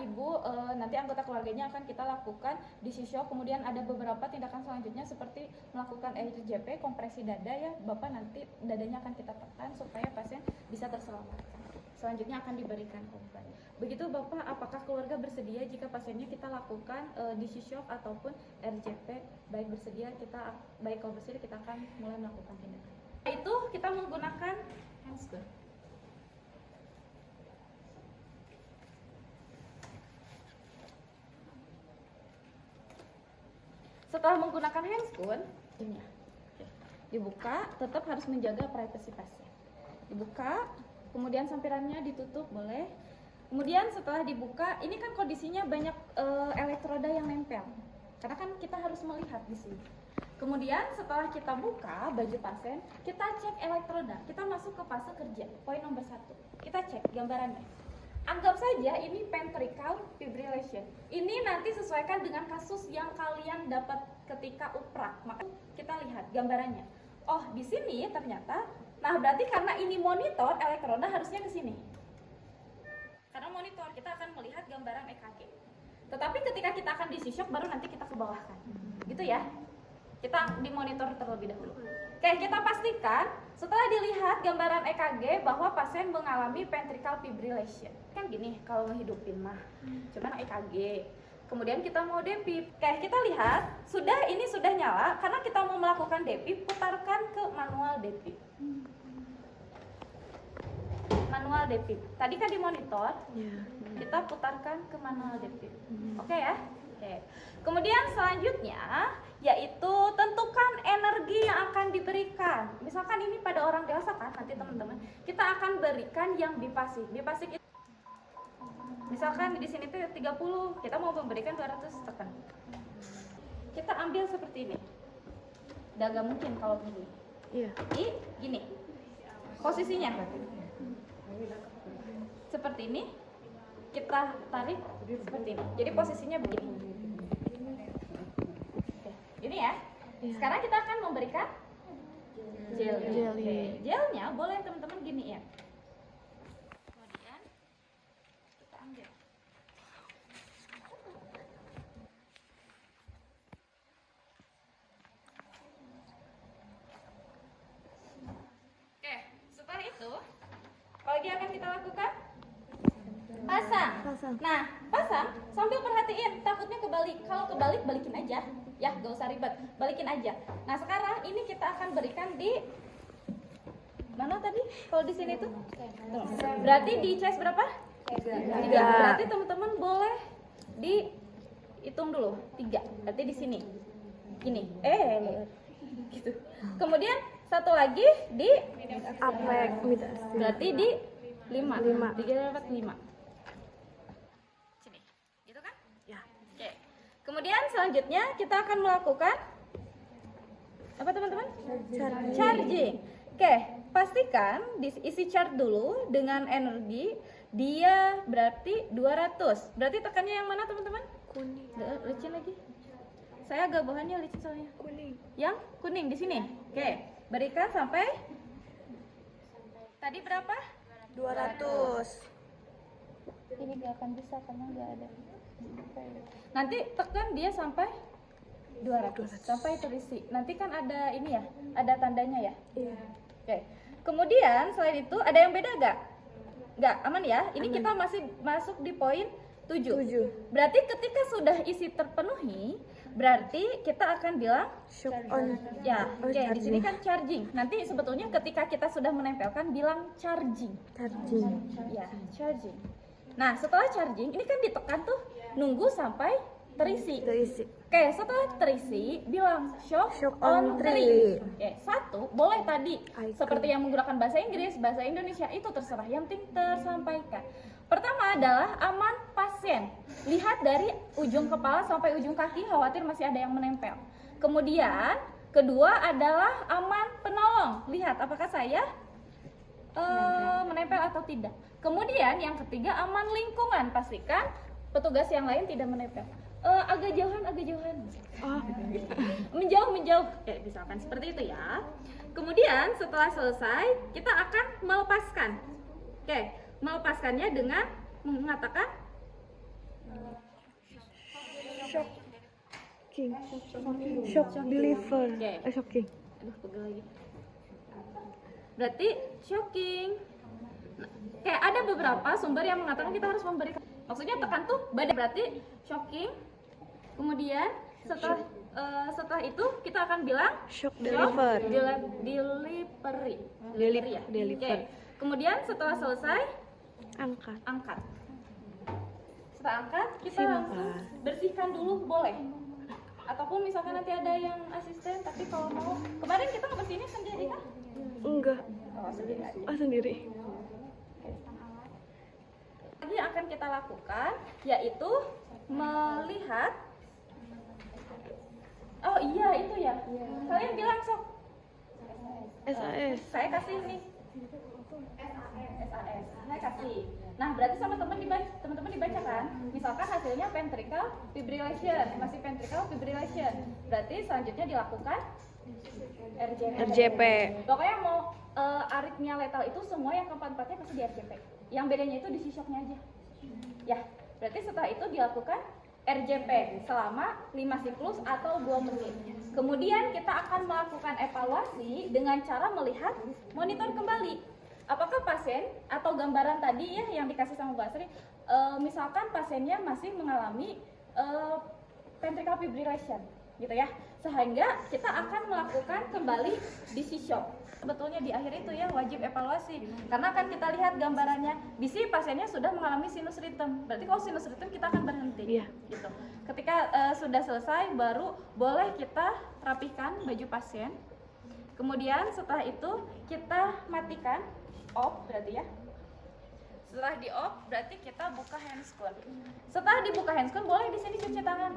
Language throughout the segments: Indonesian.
ibu nanti anggota keluarganya akan kita lakukan DC shock, kemudian ada beberapa tindakan selanjutnya seperti melakukan RJP, kompresi dada ya. Bapak nanti dadanya akan kita tekan supaya pasien bisa terselamatkan. Selanjutnya akan diberikan obat. Begitu Bapak, apakah keluarga bersedia jika pasiennya kita lakukan DC shock ataupun RJP? Baik bersedia, kalau bersedia kita akan mulai melakukan tindakan. Itu kita menggunakan handscoon. Setelah menggunakan handscoon, dibuka, tetap harus menjaga privasi pasien. Dibuka, kemudian sampirannya ditutup, boleh. Kemudian setelah dibuka, ini kan kondisinya banyak elektroda yang nempel, karena kan kita harus melihat di sini. Kemudian setelah kita buka baju pasien, kita cek elektroda, kita masuk ke fase kerja. Poin nomor 1, kita cek gambarannya. Anggap saja ini ventricular fibrillation. Ini nanti sesuaikan dengan kasus yang kalian dapat ketika uprak. Maka kita lihat gambarannya. Oh, di sini ternyata, nah berarti karena ini monitor, elektroda harusnya ke sini. Karena monitor, kita akan melihat gambaran EKG. Tetapi ketika kita akan DC shock, baru nanti kita ke bawah kan. Gitu ya. Kita dimonitor terlebih dahulu. Oke, kita pastikan setelah dilihat gambaran EKG bahwa pasien mengalami ventricular fibrillation. Kan gini, kalau ngehidupin mah cuman EKG. Kemudian kita mau depip. Oke, kita lihat ini sudah nyala. Karena kita mau melakukan depip, putarkan ke manual depip. Manual depip. Tadi kan di monitor, kita putarkan ke manual depip. Oke ya? Oke. Kemudian selanjutnya yaitu tentukan energi yang akan diberikan. Misalkan ini pada orang dewasa kan, nanti teman-teman kita akan berikan yang bifasik. Bifasik itu misalkan di sini tuh 30, kita mau memberikan 200 tekan. Kita ambil seperti ini. Udah gak mungkin kalau begini. Iya. Gini. Posisinya seperti ini. Kita tarik seperti ini. Jadi posisinya begini. Ini ya. Sekarang kita akan memberikan jelly. Gelnya boleh teman-teman gini ya. Kemudian kita ambil. Oke, setelah itu apa lagi akan kita lakukan? Pasang. Nah, pasang sambil perhatiin takutnya kebalik. Kalau kebalik, balikin aja. Ya, gak usah ribet, balikin aja. Nah, sekarang ini kita akan berikan di mana tadi? Kalau di sini tuh? Berarti di chest berapa? 3. Berarti teman-teman boleh dihitung dulu 3. Berarti di sini. Gini. Gitu. Kemudian satu lagi di Aplek. Berarti di 5. 3 dapat 5. Sini. Gitu kan? Ya. Oke. Kemudian selanjutnya kita akan melakukan apa teman-teman? Charging. Oke, pastikan diisi charge dulu dengan energi dia berarti 200. Berarti tekannya yang mana teman-teman? Kuning. Licin lagi. Saya agak bahannya licin soalnya. Kuning. Yang kuning di sini. Oke, berikan sampai tadi berapa? 200. Ini gak akan bisa karena nggak ada. Nanti tekan dia sampai 200 sampai terisi. Nanti kan ada ini ya, ada tandanya ya. Iya. Oke. Kemudian selain itu ada yang beda gak? Nggak, aman ya. Ini Aman. kita masih masuk di poin 7. 7. Berarti ketika sudah isi terpenuhi, berarti kita akan bilang Shock on. ya. Oh, Oke, di charging. sini kan charging. Nanti sebetulnya ketika kita sudah menempelkan bilang charging. Charging. Ya, charging. Nah, setelah charging, ini kan ditekan tuh, nunggu sampai terisi. Terisi. Oke, setelah terisi, bilang shock on 3. Oke, 1, boleh tadi, Icon. seperti yang menggunakan bahasa Inggris, bahasa Indonesia, itu terserah, yang penting tersampaikan. Pertama adalah aman pasien. Lihat dari ujung kepala sampai ujung kaki, khawatir masih ada yang menempel. Kemudian, kedua adalah aman penolong. Lihat, apakah saya menempel atau tidak. Kemudian yang ketiga aman lingkungan, pastikan petugas yang lain tidak menempel. Agak jauhan. Oh. Menjauh. Misalkan seperti itu ya. Kemudian setelah selesai kita akan melepaskan. Melepaskannya dengan mengatakan Shocking. Shock believer. Oke. Shocking. Aduh, pegel lagi. Berarti shocking. Nah, kayak ada beberapa sumber yang mengatakan kita harus memberikan, maksudnya tekan tuh badan, berarti shocking. Kemudian setelah itu kita akan bilang Shock shock deliver. delivery. Ya? Deliver. Oke. Kemudian setelah selesai Angkat. angkat. Setelah angkat kita Simpan. langsung bersihkan dulu, boleh. Ataupun misalkan nanti ada yang asisten, tapi kalau mau, kemarin kita ngebersihinnya sendiri kan? Enggak. Oh, sendiri aja. Oh, sendiri. Lagi yang akan kita lakukan yaitu melihat. Oh iya, itu ya. Kalian bilang sok. SAS. Saya kasih nih. SAS. Saya kasih. Nah, berarti sama teman-teman dibaca kan? Misalkan hasilnya ventricle fibrillation, masih ventricle fibrillation. Berarti selanjutnya dilakukan RJP. RJP. Pokoknya mau aritmia letal itu semua yang keempat-empatnya pasti di RJP. Yang bedanya itu di shocknya aja. Ya, berarti setelah itu dilakukan RJP selama 5 siklus atau 2 menit. Kemudian kita akan melakukan evaluasi dengan cara melihat monitor kembali. Apakah pasien atau gambaran tadi ya yang dikasih sama Bu Asri, misalkan pasiennya masih mengalami ventricle fibrillation gitu ya, sehingga kita akan melakukan kembali DC shock. Sebetulnya di akhir itu ya wajib evaluasi, karena akan kita lihat gambarannya BC pasiennya sudah mengalami sinus rhythm, berarti kalau sinus rhythm kita akan berhenti. Iya. Gitu. Ketika sudah selesai baru boleh kita rapihkan baju pasien. Kemudian setelah itu kita matikan off berarti ya. Setelah di off berarti kita buka handscoon. Setelah dibuka handscoon boleh di sini cuci tangan.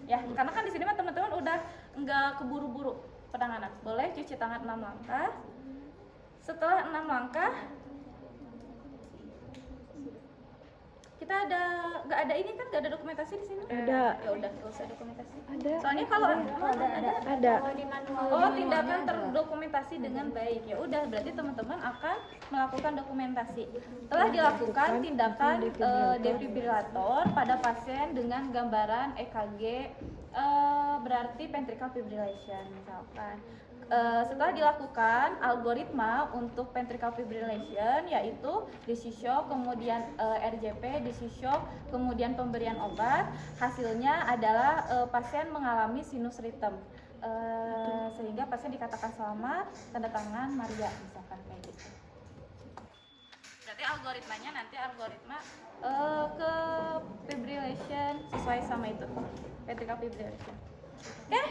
Ya, karena kan di sini mah teman-teman udah nggak keburu-buru penanganan. Boleh cuci tangan 6 langkah. Setelah 6 langkah kita nggak ada ini kan, nggak ada dokumentasi di sini. Ada. Ya udah, nggak usah dokumentasi. Ada. Soalnya kalau Ada. oh, tindakan terdokumentasi dengan baik. Ya udah, berarti teman-teman akan melakukan dokumentasi. Telah dilakukan tindakan defibrillator pada pasien dengan gambaran EKG berarti ventricle fibrillation misalkan. Setelah dilakukan algoritma untuk ventricle fibrillation yaitu DC shock, kemudian RJP, DC shock, kemudian pemberian obat. Hasilnya adalah pasien mengalami sinus rhythm, sehingga pasien dikatakan selamat, tanda tangan Maria misalkan kayak gitu. Berarti algoritmanya nanti algoritma ke fibrillation sesuai sama itu, ventricle fibrillation. Oke?